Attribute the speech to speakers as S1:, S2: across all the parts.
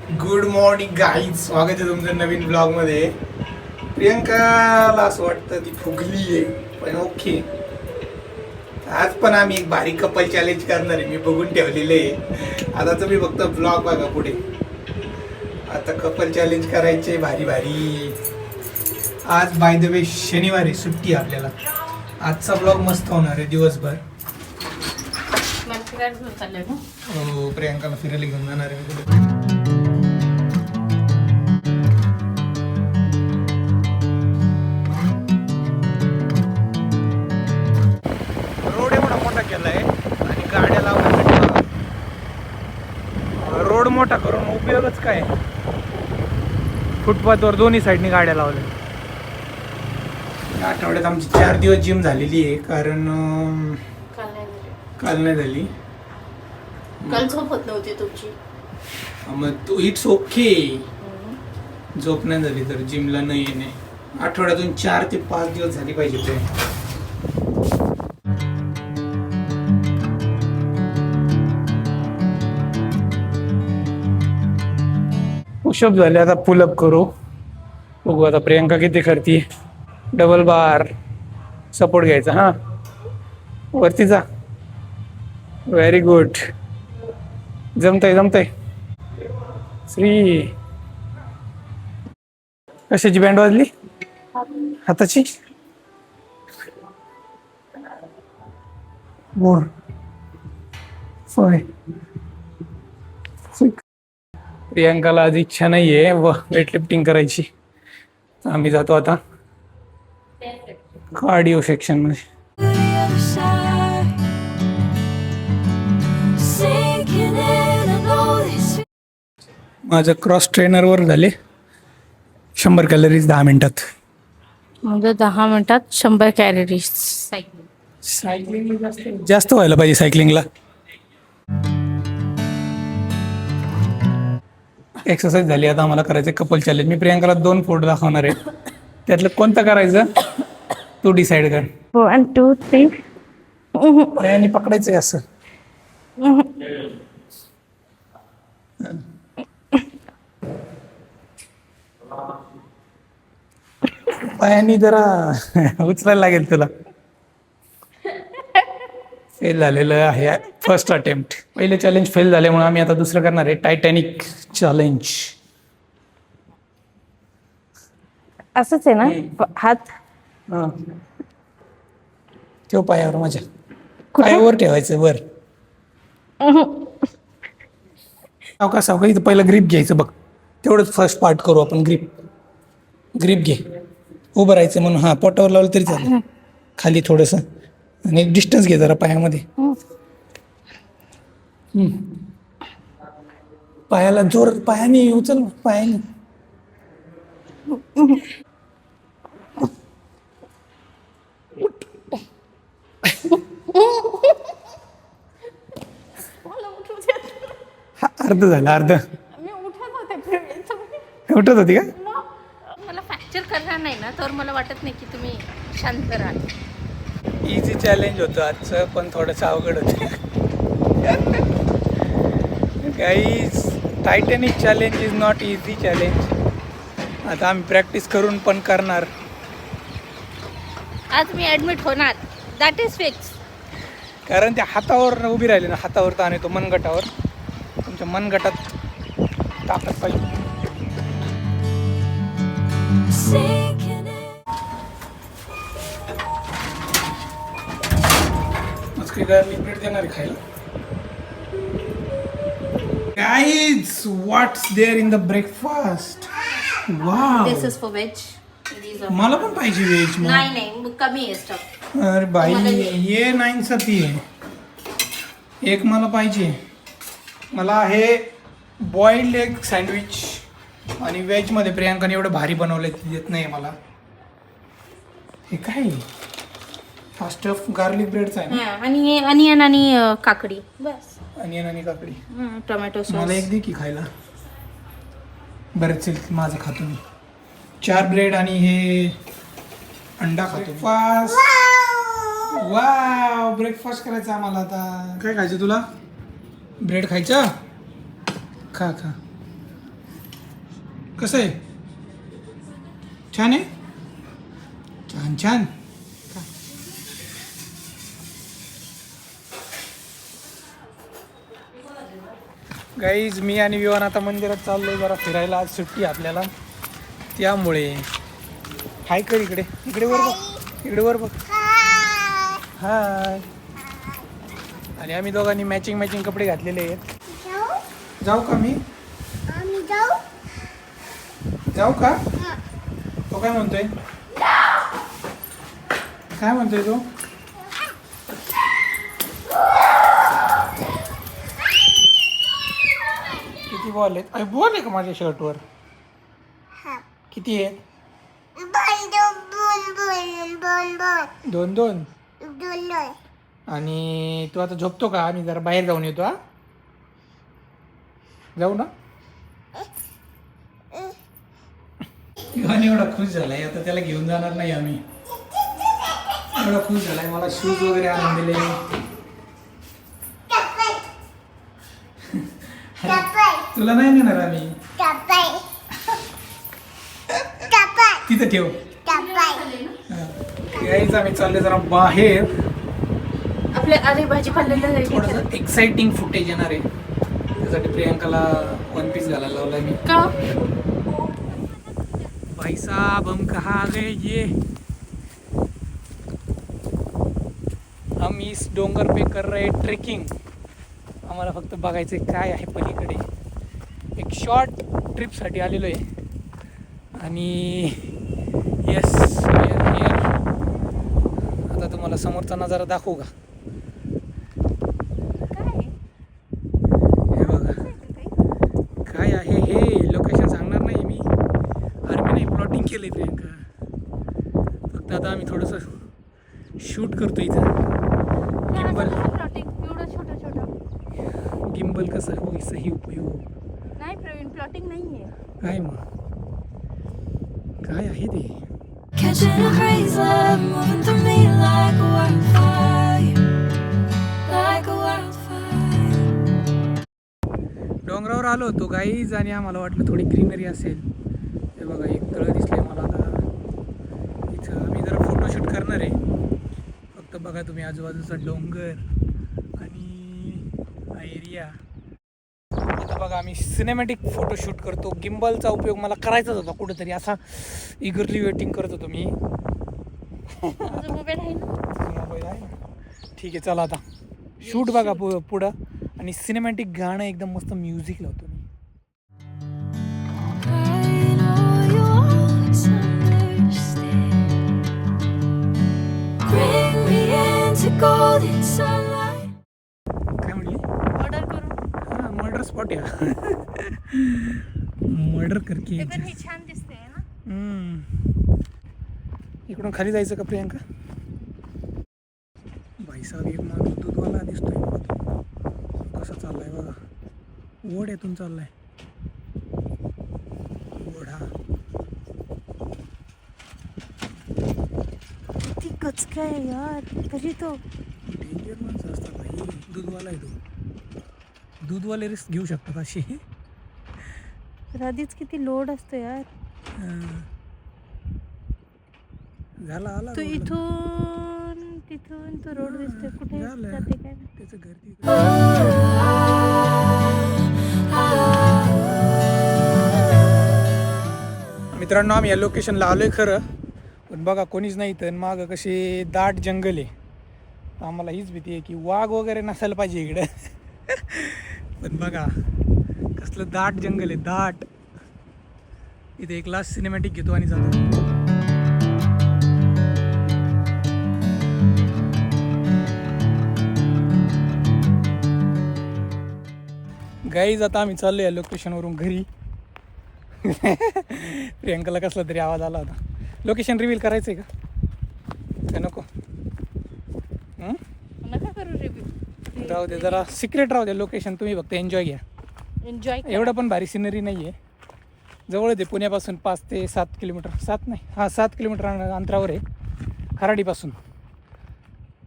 S1: Good morning guys, स्वागत आहे तुमचं नवीन ब्लॉग मध्ये. प्रियंकाला असं वाटतं ती फुगली आहे, पण ओके. आज पण आम्ही एक भारी कपल चॅलेंज करणार आहे, मी बघून ठेवलेले आहे. आता तुम्ही फक्त ब्लॉग बघा पुढे. आता कपल चॅलेंज करायचे भारी भारी. आज बाय द वे शनिवारी सुट्टी आहे आपल्याला. आजचा ब्लॉग मस्त होणार आहे दिवसभर. हो, प्रियंकाला फिरायला घेऊन जाणार आहे मी कुठे. रोड एवढा मोठा केला आहे आणि गाड्या लावण्यासाठी रोड मोठा करून उपयोगच काय. फुटपाथवर दोन्ही साईडनी गाड्या लावल्या. या आठवड्यात आमची 4 दिवस जिम झालेली आहे, कारण काल नाही झाली.
S2: काल झोप होत नव्हती तुमची.
S1: मग तू इट्स ओके. झोप नाही झाली तर जिमला नाही येणे. आठवड्यातून 4 ते 5 दिवस झाली पाहिजे ते. पुशअप झाले, आता पुलअप करू. बघू आता प्रियंका किती करते. डबल बार सपोर्ट घ्यायचा. हा, वरती जा. Very good. जमतंय जमतंय. श्री, कशाची बँड वाजली? हाताची. बोर प्रियंकाला आज इच्छा नाहीये वेट लिफ्टिंग करायची. आम्ही जातो आता कार्डिओ सेक्शन मध्ये. माझं क्रॉस ट्रेनरवर झाले 100 कॅलरीज 10 मिनिटात.
S2: म्हणजे 10 मिनिटात 100 कॅलरीज.
S1: सायकलिंग जास्त व्हायला पाहिजे सायकलिंगला. एक्सरसाइज झाली. आता आम्हाला करायचं कपल चॅलेंज. मी प्रियंकाला 2 फोटो दाखवणार आहे, त्यातलं कोणतं करायचं तू डिसाईड कर.
S2: 1 2 3.
S1: पायाने पकडायचंय असं. पायाने जरा उचलायला लागेल तुला. फेल झालेलं आहे फर्स्ट अटेम्प्ट. पहिले चॅलेंज फेल झाल्यामुळे आम्ही आता दुसरं करणार आहे, टायटॅनिक चॅलेंज.
S2: असंच आहे ना हात?
S1: हा, ठेव पायावर. माझ्या पायावर ठेवायचं वर. सावका इथं पहिलं ग्रीप घ्यायचं बघ. तेवढंच फर्स्ट पार्ट करू आपण. ग्रीप घे. उभं राहायचं म्हणून. हा, पोटावर लावलं तरी चालेल. खाली थोडंसं आणि डिस्टन्स घे जरा पायामध्ये. पायाला जोर, पायाने उचल. पायाने हा, अर्ध झालं. अर्ध
S2: मी
S1: उठत होती का?
S2: मला फ्रॅक्चर करणार नाही ना, तर मला वाटत नाही की तुम्ही शांत राहाल.
S1: इझी चॅलेंज होतं आजचं, पण थोडंसं अवघड होतं. Guys, Titanic challenge is not easy challenge. आता आम्ही प्रॅक्टिस करून पण करणार.
S2: आज मी ऍडमिट होणार, दॅट इज फिक्स.
S1: कारण त्या हातावर उभी राहिली ना, हातावर तर आणि तो मनगटावर. तुमच्या मनगटात ताकद पाहिजे. लिक्विड देणार आहे खायला. Guys, what's there in the breakfast? Wow,
S2: this is for veg.
S1: मला पण पाहिजे व्हेज.
S2: नाही नाही, कमी आहे स्टफ.
S1: अरे बाई, ये 9 आहे. एक मला पाहिजे. मला आहे बॉइल्ड एग सँडविच. आणि व्हेजमध्ये प्रियांकाने एवढं भारी बनवलं ते देत नाही मला. हे काय? हा स्टफ गार्लिक ब्रेडचा आहे ना?
S2: आणि अनियन आणि काकडी बस.
S1: अनियन आणि काकडी.
S2: Tomato sauce.
S1: मला एक दे की खायला. बरं चल, माझं खातो मी. 4 ब्रेड आणि हे अंडा खातो. वाव, ब्रेकफास्ट करायचा आम्हाला आता. काय खायचं तुला? ब्रेड खायचं? खा खा. कसं आहे? छान आहे. छान छान. गाईज मी आणि विवान आता मंदिरात चाललोय जरा फिरायला. आज सुट्टी आपल्याला, त्यामुळे हाय कर इकडे. इकडे वर बघ. इकडे वर बघ. हाय. आणि आम्ही दोघांनी मॅचिंग कपडे घातलेले आहेत. जाऊ का मी? जाऊ का? तो काय म्हणतोय? काय म्हणतोय तो? किती बॉल आहेत? अरे बॉल आहे का माझ्या शर्टवर? किती आहेत? दोन दोन. आणि तू आता झोपतो का? आम्ही जरा बाहेर जाऊन येतो. हा, जाऊ ना. इवान एवढा खुश झालाय, आता त्याला घेऊन जाणार नाही आम्ही. एवढा खुश झालाय, मला शूज वगैरे आणून दिले. तुला नाही नेणार आम्ही. तिथं ठेव. यायच आम्ही चालले जरा बाहेर.
S2: आपल्या आधी भाजीपाल्याला
S1: थोडंसं एक्साइटिंग फुटेज येणार आहे, त्यासाठी प्रियंकाला वन पीस घालायला लावलाय मी.
S2: का?
S1: भाई साहब हम कहाँ आ गए ये? हम इस डोंगर पे कर रहे ट्रेकिंग. आम्हाला फक्त बघायचं काय आहे पलीकडे. एक शॉर्ट ट्रिपसाठी आलेलो आहे आणि येस आता तुम्हाला समोरचा नजारा दाखवू का? हे बघा काय आहे हे. लोकेशन सांगणार नाही मी, आर्मी नाही प्लॉटिंग केलंय प्रियंका. फक्त आता आम्ही थोडंसं शूट करतो इथं. गिम्बल कसं होईल सही उपयोग
S2: नाही प्रवीण, प्लॉटिंग नाहीये.
S1: काय मग काय आहे ते?
S3: Catching a craze love moving through me like a wildfire, like a wildfire.
S1: डोंगरावर आलो होतो गाईज आणि आम्हाला वाटलं थोडी ग्रीनरी असेल. हे बघा एक तळं दिसले मला आता. इथं आम्ही जरा फोटोशूट करणार आहे. फक्त बघा तुम्ही आजूबाजूचा डोंगर आणि हा एरिया. आता बघा आम्ही सिनेमॅटिक फोटोशूट करतो. गिम्बलचा उपयोग मला करायचाच होता कुठेतरी, असा इगरली वेटिंग करत होतो मी.
S2: मोबाईल आहे ना?
S1: मोबाईल आहे ना. ठीक आहे चला आता शूट बघा पुढं आणि सिनेमॅटिक गाणं एकदम मस्त म्युझिक लावतो मी.
S3: I know you always understand. Bring me into golden sunlight.
S1: काय म्हणली?
S2: ऑर्डर करू?
S1: हां मर्डर स्पॉट या. मर्डर करके.
S2: ते पण हे छान दिसते ना.
S1: इकडून खाली जायचं का प्रियंका? भाई साहेब एक माणूस दूधवाला दिसतोय बघा तो. कसा चाललाय बघा. ओढ येथून चाललाय. ओढा
S2: किती कचका आहे यार. तरी तो
S1: डेंजर माणसं असतात भाई. दूधवाला आहे तो. दूधवाले रिस्क घेऊ शकतात अशी.
S2: आधीच किती लोड असतो यार.
S1: झाला आला
S2: तो
S1: रोडला.
S2: इथून तिथून तो रोड दिसतोय. कुठे
S1: झालं.
S2: जाते काय नाही.
S1: त्याचं घर तिकडे. मित्रांनो आम्ही या लोकेशनला आलोय खरं, पण बघा कोणीच नाही. तर मागं कशी दाट जंगल आहे. आम्हाला हीच भीती आहे की वाघ वगैरे नसायला पाहिजे इकडं. पण बघा कसलं दाट जंगल आहे, दाट. इथे एक लास्ट सिनेमॅटिक घेतो आणि जातो. गाईज आता आम्ही चाललो या लोकेशनवरून घरी. प्रियंकाला कसला तरी आवाज आला होता. लोकेशन रिव्हील करायचं आहे का नको?
S2: नका करू रिव्ह्यू.
S1: राहू दे जरा सिक्रेट राहू दे लोकेशन. तुम्ही फक्त एन्जॉय घ्या.
S2: एन्जॉय.
S1: एवढं पण भारी सिनरी नाही आहे. जवळच आहे पुण्यापासून 5 ते 7 किलोमीटर. 7 किलोमीटर अंतरावर आहे खराडीपासून.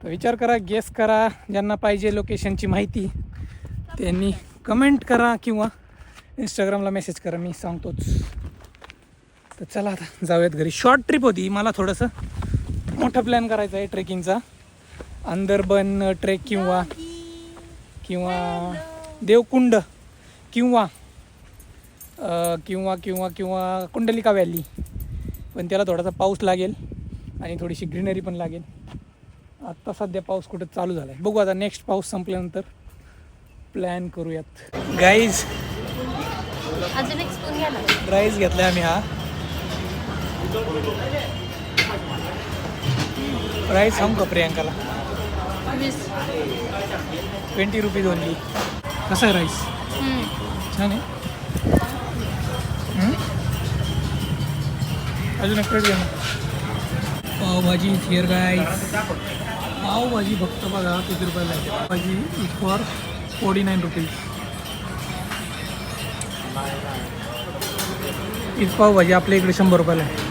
S1: तर विचार करा, गेस करा. ज्यांना पाहिजे लोकेशनची माहिती त्यांनी कमेंट करा किंवा इंस्टाग्रामला मेसेज करा. मी सांगतोच. तर चला आता जाऊयात घरी. शॉर्ट ट्रिप होती, मला थोडंसं मोठा प्लॅन करायचा आहे ट्रेकिंगचा. अंदरबन ट्रेक किंवा देवकुंड किंवा कुंडलिका व्हॅली. पण त्याला थोडासा पाऊस लागेल आणि थोडीशी ग्रीनरी पण लागेल. आत्ता सध्या पाऊस कुठं चालू झाला आहे, बघू आता नेक्स्ट पाऊस संपल्यानंतर प्लॅन करूयात. गाईज
S2: अजून एक स्पून घ्या ना.
S1: राईस घेतला आम्ही. हा राईस हम का प्रियांकाला 20 रुपीज ओनली. कसा आहे राईस? छान आहे. अजून एक प्लेट घ्या ना. पावभाजी हिअर गाईस. पावभाजी फक्त बघा किती रुपयाला आहे. Pav bhaji is for 49 rupees. हीच पावभाजी आपल्या इकडे 100 रुपयाला आहे.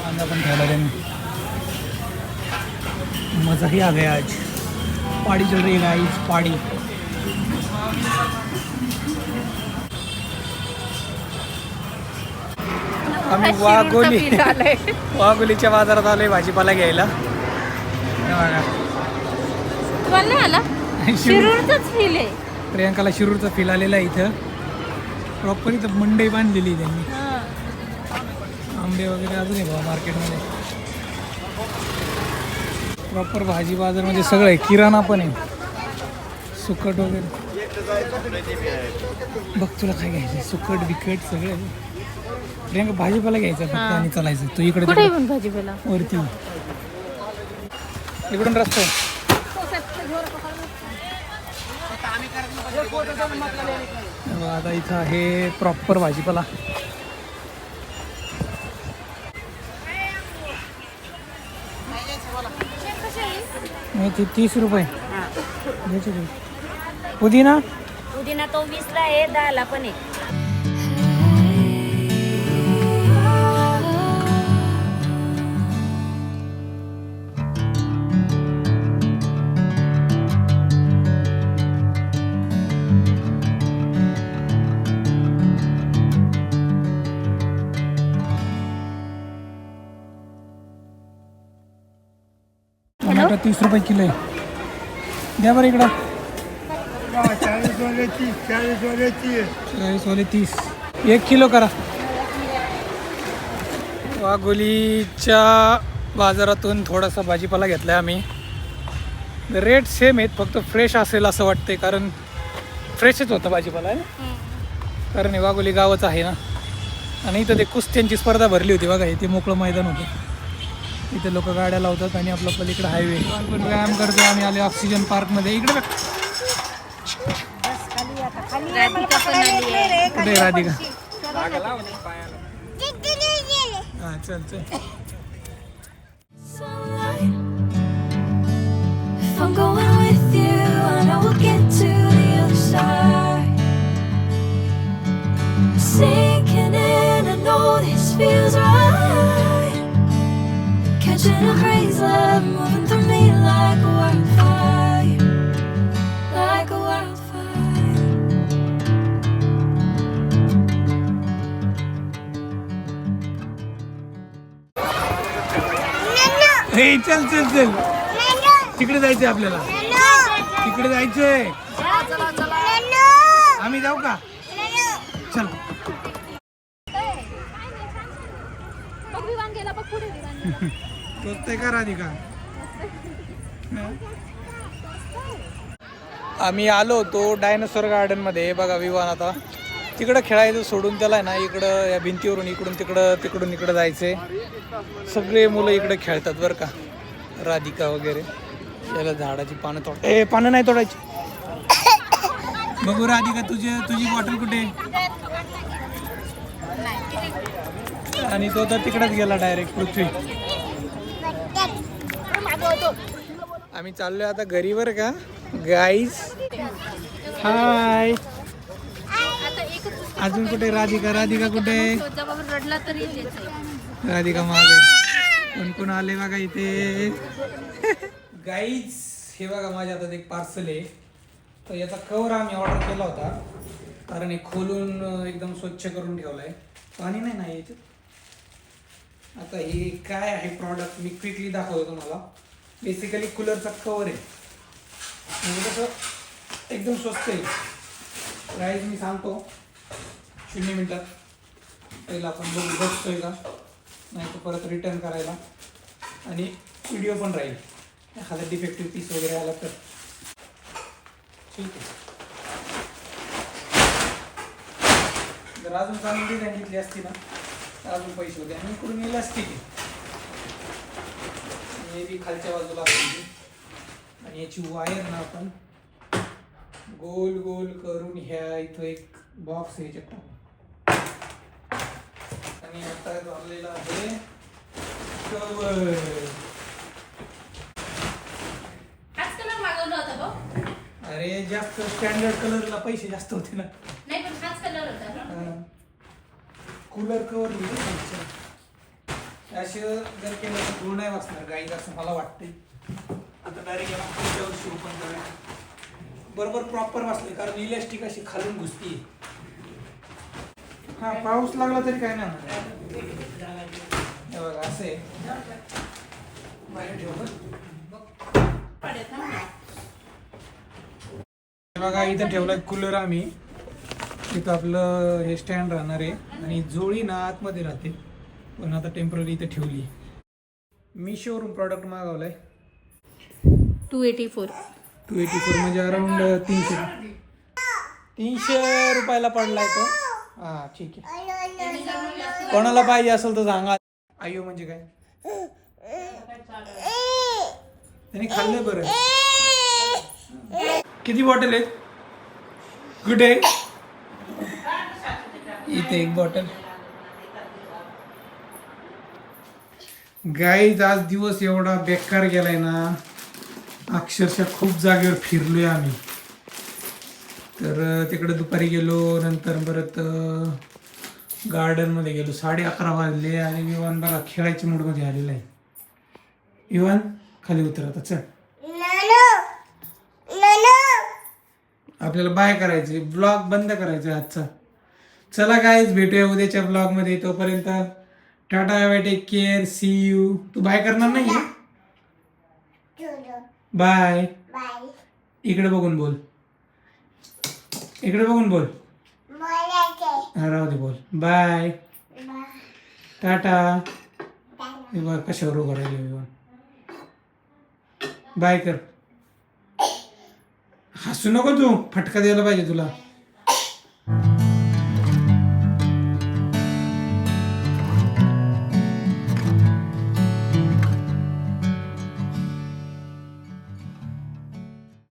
S1: कांदा पण खायला त्यांनी. मजा ही आ गया आज. पाड़ी चल रही है गाइस, पाड़ी. आम्ही वाघोलीच्या बाजारात आलोय भाजीपाला घ्यायला.
S2: तुम्हाला नाही आला? शिरूरचाच फील आहे.
S1: प्रियांकाला शिरूरचा फील आलेला आहे. इथं प्रॉपर इथं मंडई बांधलेली आहे त्यांनी. आंबे वगैरे अजून आहे भाऊ मार्केटमध्ये. प्रॉपर भाजी बाजार म्हणजे सगळं आहे. किराणा पण आहे, सुकट वगैरे. बघ तुला काय घ्यायचं? सुकट बिकट सगळं आहे. प्रियांका भाजीपाला घ्यायचा फक्त आणि चालायचं. तू इकडे
S2: भाजीपाला
S1: वरती इकडून रस्ता आहे. आता इथं आहे प्रॉपर भाजीपाला. मेथी 30 रुपये. पुदिना
S4: तो 20ला आहे, 10ला पण आहे.
S1: टमाटर 30 रुपये किलो आहे. द्या बरं इकडं. 40 वाले 30. 1 किलो करा. वाघोलीच्या बाजारातून थोडासा भाजीपाला घेतला आहे आम्ही. रेट सेम आहेत, फक्त फ्रेश असेल असं वाटतंय, कारण फ्रेशच होतं भाजीपाला आहे. कारण हे वाघोली गावच आहे ना. आणि इथं ते कुस्त्यांची स्पर्धा भरली होती बघा. इथे मोकळं मैदान होतं. इथे लोक गाड्या लावतात आणि आपला पलीकडे हायवे. पण व्यायाम करतो आम्ही. आले ऑक्सिजन पार्कमध्ये. इकडे कुठे राधिका? हां चल चल.
S3: If I'm going with you, I know we'll get to the other side. Sinking in, I know this feels right. Catching a crazy love, moving through me like a wildfire, like a wildfire.
S1: हे चल चल चल. तिकडे जायचंय आपल्याला. तिकडे जायचंय. आम्ही जाऊ का? चल. तोच का राधिका? आम्ही आलो होतो डायनासोर गार्डन मध्ये. बघा विवान आता तिकडं खेळायचं सोडून त्याला ना इकडं या भिंतीवरून इकडून तिकडं तिकडून इकडं जायचंय. सगळे मुलं इकडे खेळतात बरं का. राधिका वगैरे. याला झाडाची पानं पानं नाही तोडायची. बघू राधिका तुझी बॉटल कुठे? आणि तो तर तिकडेच गेला डायरेक्ट पृथ्वी. आम्ही चाललोय आता घरी बरं का गाईज. हाय. अजून कुठे राधिका? राधिका कुठे?
S2: रडला तरी
S1: राधिका मागे. कोण कोण आले बघा इथे. गाईज हे बघा माझ्या हातात एक पार्सल आहे. तर याचा कवर आम्ही ऑर्डर केला होता, कारण हे खोलून एकदम स्वच्छ करून ठेवलाय. पाणी नाही ना याच्यात. आता हे काय आहे प्रॉडक्ट मी क्विकली दाखवतो तुम्हाला. बेसिकली कूलरचा कवर आहे, म्हणजे कसं एकदम स्वस्त आहे. प्राईस मी सांगतो 0 मिनिटात. पहिला आपण बघू बसतोय का, नाही तर परत रिटर्न करायला, आणि व्हिडिओ पण राहील. एखादा डिफेक्टिव्ह पीस वगैरे आला तर ठीक आहे. जर अजून चांगली डिझाईन घेतली असती ना तर अजून पैसे होते. आणि इकडून इलास्टिक आहे, मे बी खालच्या बाजूला असते. आणि याची वायर ना आपण गोल गोल करून ह्या इथं एक बॉक्स ह्याच्यात टाकू. आणि आता झालेला आहे कवर.
S2: हाच कलर मागवला होता भाऊ.
S1: अरे जास्त स्टँडर्ड कलरला पैसे जास्त होते ना.
S2: नाही पण हाच कलर होता ना.
S1: कूलर कवर असे जर केलं तर धूळ नाही वाचणार गाईज, असं मला वाटतंय. आता डायरेक्ट याला पुढच्या वर्षी ओपन करूया. बरोबर प्रॉपर वाचले, कारण इलॅस्टिक अशी खालून घुसती. हा पाऊस लागला तरी काय नाही होणार. हे बघा असं आहे. बाहेर ठेव
S2: पडेल ना.
S1: बघा इथं ठेवलाय कूलर आम्ही. इथं आपलं हे स्टँड राहणार आहे, आणि जोळी ना आतमध्ये राहते, पण आता टेम्पररी इथे ठेवली. मिशोवरून प्रॉडक्ट मागवलाय
S2: 284
S1: म्हणजे अराउंड 300 रुपयाला पडलाय तो. हा ठीक आहे. कोणाला पाहिजे असेल तर सांगा. आयो म्हणजे काय, त्यांनी खाल्लंय बरं. किती बॉटल आहेत, कुठे? इथे एक बॉटल. गाईज आज दिवस एवढा बेकार गेलाय ना, अक्षरशः खूप जागेवर फिरलोय आम्ही. तर तिकडे दुपारी गेलो, नंतर परत गार्डनमध्ये गेलो. 11:30 वाजले, आणि विवान बघा खेळायच्या मूडमध्ये आलेला आहे. विवान खाली उतर आता, चल. आपल्याला बाय करायचे, ब्लॉग बंद करायचा आजचा. चला गाईज, भेटूया उद्याच्या ब्लॉगमध्ये. तोपर्यंत tata bye, take care, see you. तू बाय करणार नाही? बाय. इकडे बघून बोल, इकडे बघून बोल. हा राहू दे, बोल बाय, टाटा. बघ कशावर उभं राहिले. बाय कर. हसू नको तू, फटका द्यायला पाहिजे तुला.